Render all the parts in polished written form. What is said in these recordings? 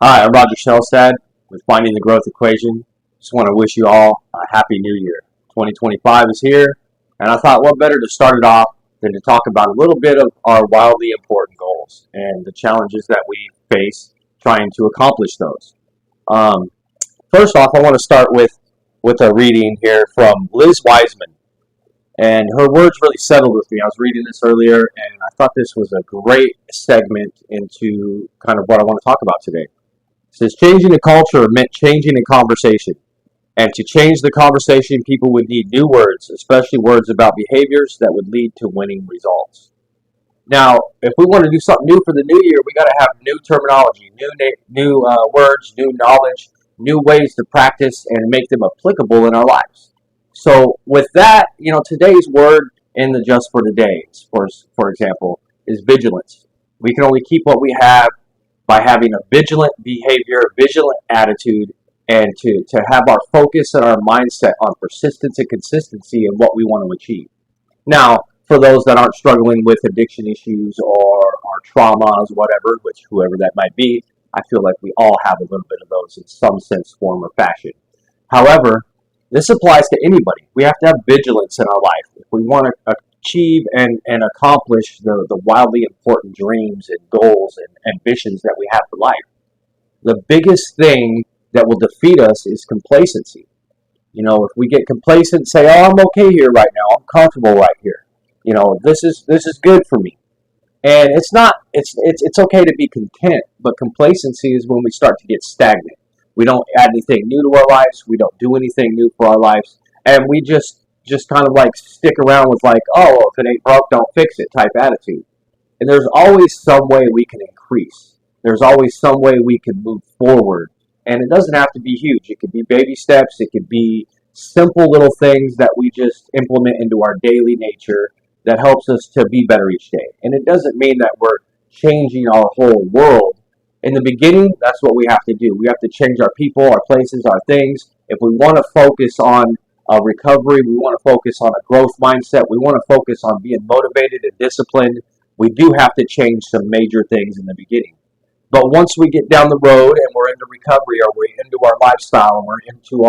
Hi, I'm Roger Shelstad with Finding the Growth Equation. Just want to wish you all a happy new year. 2025 is here, and I thought what better to start it off than to talk about a little bit of our wildly important goals and the challenges that we face trying to accomplish those. Um, First off, I want to start with a reading here from Liz Wiseman, and her words really settled with me. I was reading this earlier, and I thought this was a great segment into kind of what I want to talk about today. It says changing the culture meant changing the conversation. And to change the conversation, people would need new words, especially words about behaviors that would lead to winning results. Now, if we want to do something new for the new year, we got to have new terminology, new words, new knowledge, new ways to practice and make them applicable in our lives. So, with that, today's word in the just for today, for example, is vigilance. We can only keep what we have by having a vigilant behavior, a vigilant attitude, and to have our focus and our mindset on persistence and consistency in what we want to achieve. Now, for those that aren't struggling with addiction issues or traumas, whatever, which whoever that might be, I feel like we all have a little bit of those in some sense, form, or fashion. However, this applies to anybody. We have to have vigilance in our life. If we want to achieve and accomplish the wildly important dreams and goals and ambitions that we have for life, the biggest thing that will defeat us is complacency. If we get complacent, say, "Oh, I'm okay here right now. I'm comfortable right here. This is good for me." And it's not. It's okay to be content, but complacency is when we start to get stagnant. We don't add anything new to our lives. We don't do anything new for our lives, and we just kind of like stick around with like, "Oh, well, if it ain't broke, don't fix it" type attitude. And there's always some way we can increase. There's always some way we can move forward. And it doesn't have to be huge. It could be baby steps. It could be simple little things that we just implement into our daily nature that helps us to be better each day. And it doesn't mean that we're changing our whole world. In the beginning, that's what we have to do. We have to change our people, our places, our things. If we want to focus on recovery, we want to focus on a growth mindset, we want to focus on being motivated and disciplined, we do have to change some major things in the beginning. But once we get down the road and we're into recovery or we're into our lifestyle and we're into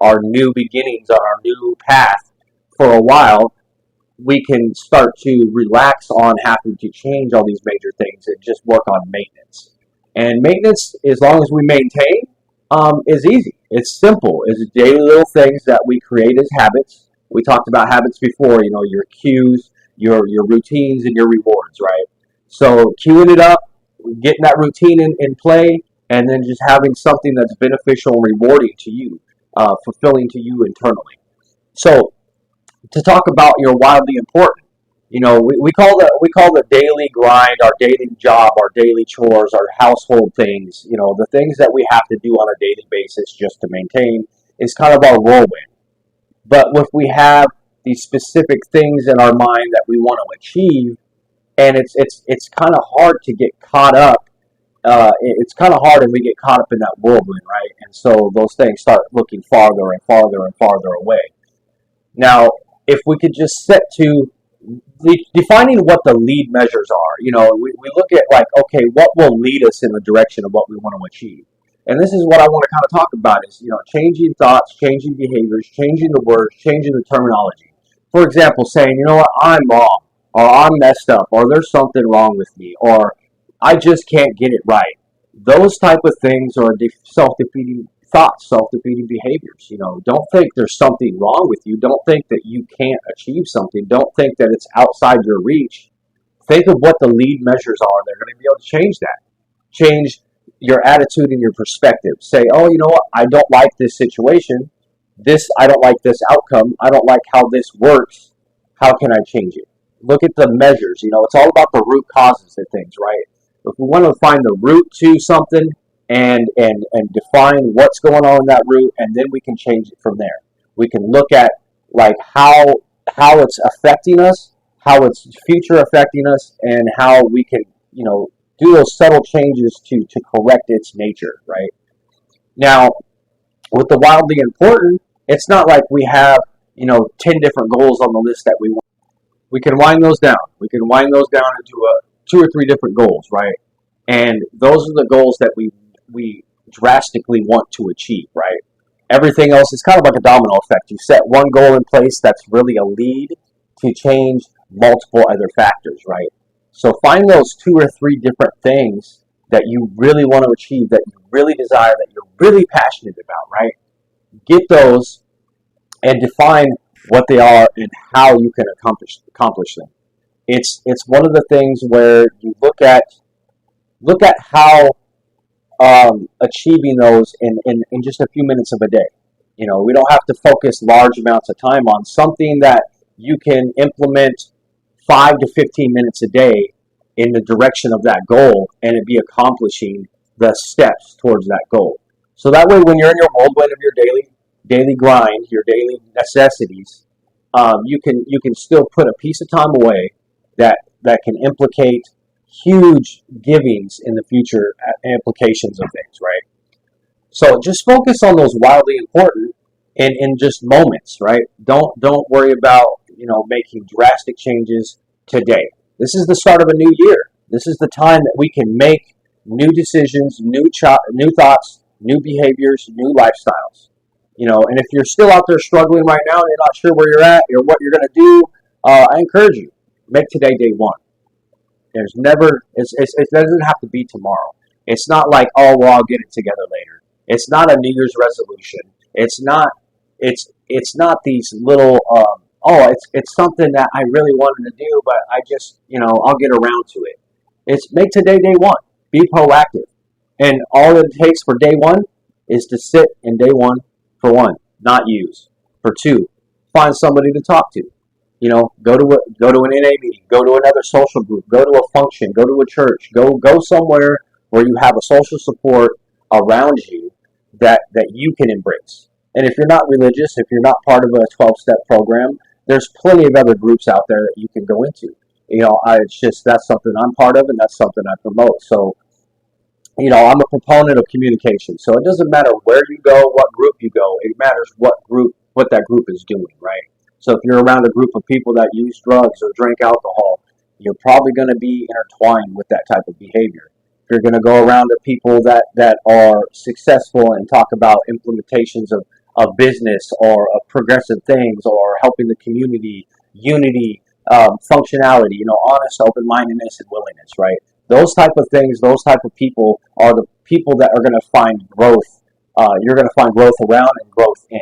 our new beginnings on our new path for a while, we can start to relax on having to change all these major things and just work on maintenance. And maintenance, as long as we maintain, is easy. It's simple. It's daily little things that we create as habits. We talked about habits before, your cues, your routines, and your rewards, right? So queuing it up, getting that routine in play, and then just having something that's beneficial and rewarding to you, fulfilling to you internally. So to talk about your wildly important, we call the daily grind, our daily job, our daily chores, our household things, the things that we have to do on a daily basis just to maintain is kind of our whirlwind. But if we have these specific things in our mind that we want to achieve, and it's kind of hard to get caught up. It's kind of hard, and we get caught up in that whirlwind, right? And so those things start looking farther and farther and farther away. Now, if we could just set to defining what the lead measures are, we look at like, okay, what will lead us in the direction of what we want to achieve? And this is what I want to kind of talk about is, changing thoughts, changing behaviors, changing the words, changing the terminology. For example, saying, what, I'm wrong, or I'm messed up, or there's something wrong with me, or I just can't get it right. Those type of things are self-defeating thoughts, self-defeating behaviors. Don't think there's something wrong with you. Don't think that you can't achieve something. Don't think that it's outside your reach. Think of what the lead measures are. They're going to be able to change that. Change your attitude and your perspective. Say, oh, you know what? I don't like this situation. I don't like this outcome. I don't like how this works. How can I change it? Look at the measures. It's all about the root causes of things, right? If we want to find the root to something and define what's going on in that root, and then we can change it from there. We can look at like how it's affecting us, how it's future affecting us, and how we can, do those subtle changes to correct its nature, right? Now, with the wildly important, it's not like we have, 10 different goals on the list that we want. We can wind those down. We can wind those down into two or three different goals, right? And those are the goals that we we drastically want to achieve, right? Everything else is kind of like a domino effect. You set one goal in place that's really a lead to change multiple other factors, right? So find those two or three different things that you really want to achieve, that you really desire, that you're really passionate about, right? Get those and define what they are and how you can accomplish them. It's one of the things where you look at how achieving those in just a few minutes of a day. You know, we don't have to focus large amounts of time on something that you can implement 5 to 15 minutes a day in the direction of that goal, and it be accomplishing the steps towards that goal. So that way, when you're in your whirlwind of your daily grind, your daily necessities, you can still put a piece of time away that can implicate huge givings in the future implications of things, right? So just focus on those wildly important in just moments, right? Don't worry about making drastic changes today. This is the start of a new year. This is the time that we can make new decisions, new thoughts, new behaviors, new lifestyles. And if you're still out there struggling right now and you're not sure where you're at or what you're going to do, I encourage you, make today day one. There's never, it doesn't have to be tomorrow. It's not like, oh, well, I'll get it together later. It's not a New Year's resolution. It's not these little, it's something that I really wanted to do, but I just, I'll get around to it. It's make today day one. Be proactive. And all it takes for day one is to sit in day one, for one, not use. For two, find somebody to talk to. Go to an NA meeting, go to another social group, go to a function, go to a church, go somewhere where you have a social support around you that you can embrace. And if you're not religious, if you're not part of a 12-step program, there's plenty of other groups out there that you can go into. That's something I'm part of, and that's something I promote. So, I'm a proponent of communication. So it doesn't matter where you go, what group you go. It matters what that group is doing, right? So if you're around a group of people that use drugs or drink alcohol, you're probably going to be intertwined with that type of behavior. If you're going to go around to people that are successful and talk about implementations of business or of progressive things or helping the community, unity, functionality, honest, open-mindedness, and willingness, right? Those type of things, those type of people are the people that are going to find growth. You're going to find growth around and growth in.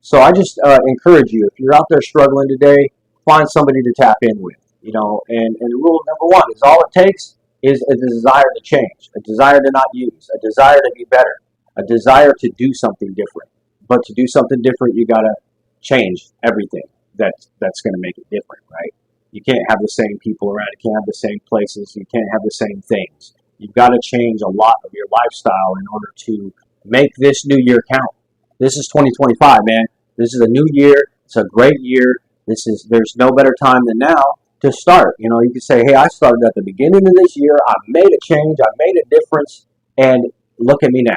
So I just encourage you, if you're out there struggling today, find somebody to tap in with, and rule number one is all it takes is a desire to change, a desire to not use, a desire to be better, a desire to do something different. But to do something different, you got to change everything that's going to make it different, right? You can't have the same people around. You can't have the same places. You can't have the same things. You've got to change a lot of your lifestyle in order to make this new year count. This is 2025, man. This is a new year. It's a great year. There's no better time than now to start. You can say, hey, I started at the beginning of this year. I made a change. I made a difference. And look at me now.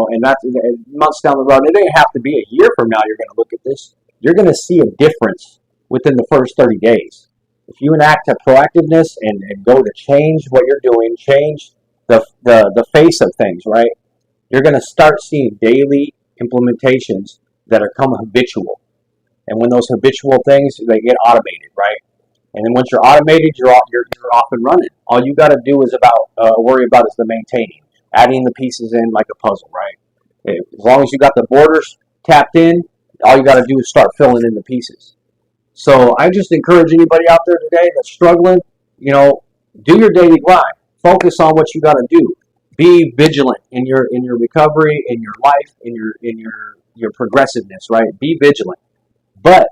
And that's months down the road. It didn't have to be a year from now you're going to look at this. You're going to see a difference within the first 30 days. If you enact a proactiveness and go to change what you're doing, change the face of things, right? You're going to start seeing daily implementations that are come habitual. And when those habitual things, they get automated, right? And then once you're automated, you're off and running. All you got to do is worry about is the maintaining, adding the pieces in like a puzzle, right? As long as you got the borders tapped in, all you got to do is start filling in the pieces. So I just encourage anybody out there today that's struggling, do your daily grind. Focus on what you got to do. Be vigilant in your recovery, in your life, in your progressiveness, right? Be vigilant. But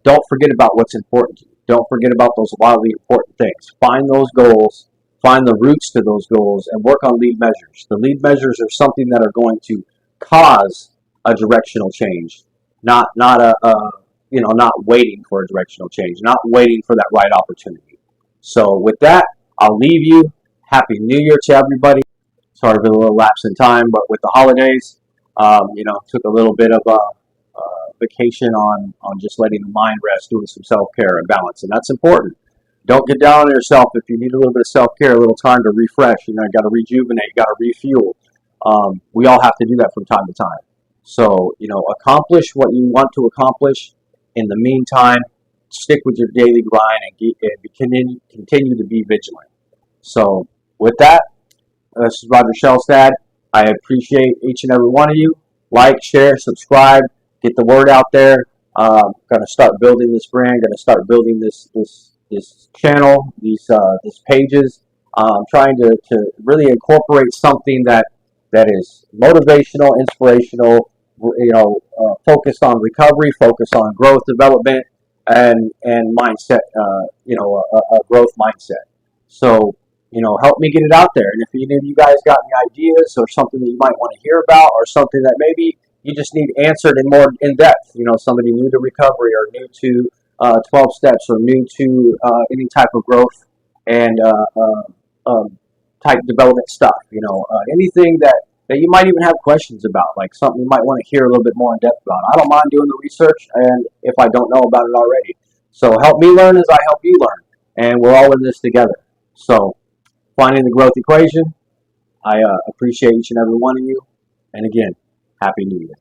don't forget about what's important to you. Don't forget about those wildly important things. Find those goals, find the roots to those goals, and work on lead measures. The lead measures are something that are going to cause a directional change, not waiting for a directional change, not waiting for that right opportunity. So with that, I'll leave you. Happy New Year to everybody. Sorry for a little lapse in time, but with the holidays, took a little bit of a vacation on just letting the mind rest, doing some self-care and balance, and that's important. Don't get down on yourself if you need a little bit of self-care, a little time to refresh. You got to rejuvenate, got to refuel. We all have to do that from time to time. So, accomplish what you want to accomplish. In the meantime, stick with your daily grind and continue to be vigilant. So, with that, this is Roger Shellstad. I appreciate each and every one of you. Like, share, subscribe, get the word out there. Going to start building this brand. Going to start building this channel, these pages. Trying to really incorporate something that is motivational, inspirational. Focused on recovery, focused on growth development, and mindset. A growth mindset. So, help me get it out there. And if any of you guys got any ideas or something that you might want to hear about, or something that maybe you just need answered in more in depth, somebody new to recovery or new to 12 steps or new to any type of growth and type development stuff, anything that you might even have questions about, like something you might want to hear a little bit more in depth about. I don't mind doing the research, and if I don't know about it already. So help me learn as I help you learn, and we're all in this together. So finding the growth equation, I appreciate each and every one of you, and again, Happy New Year.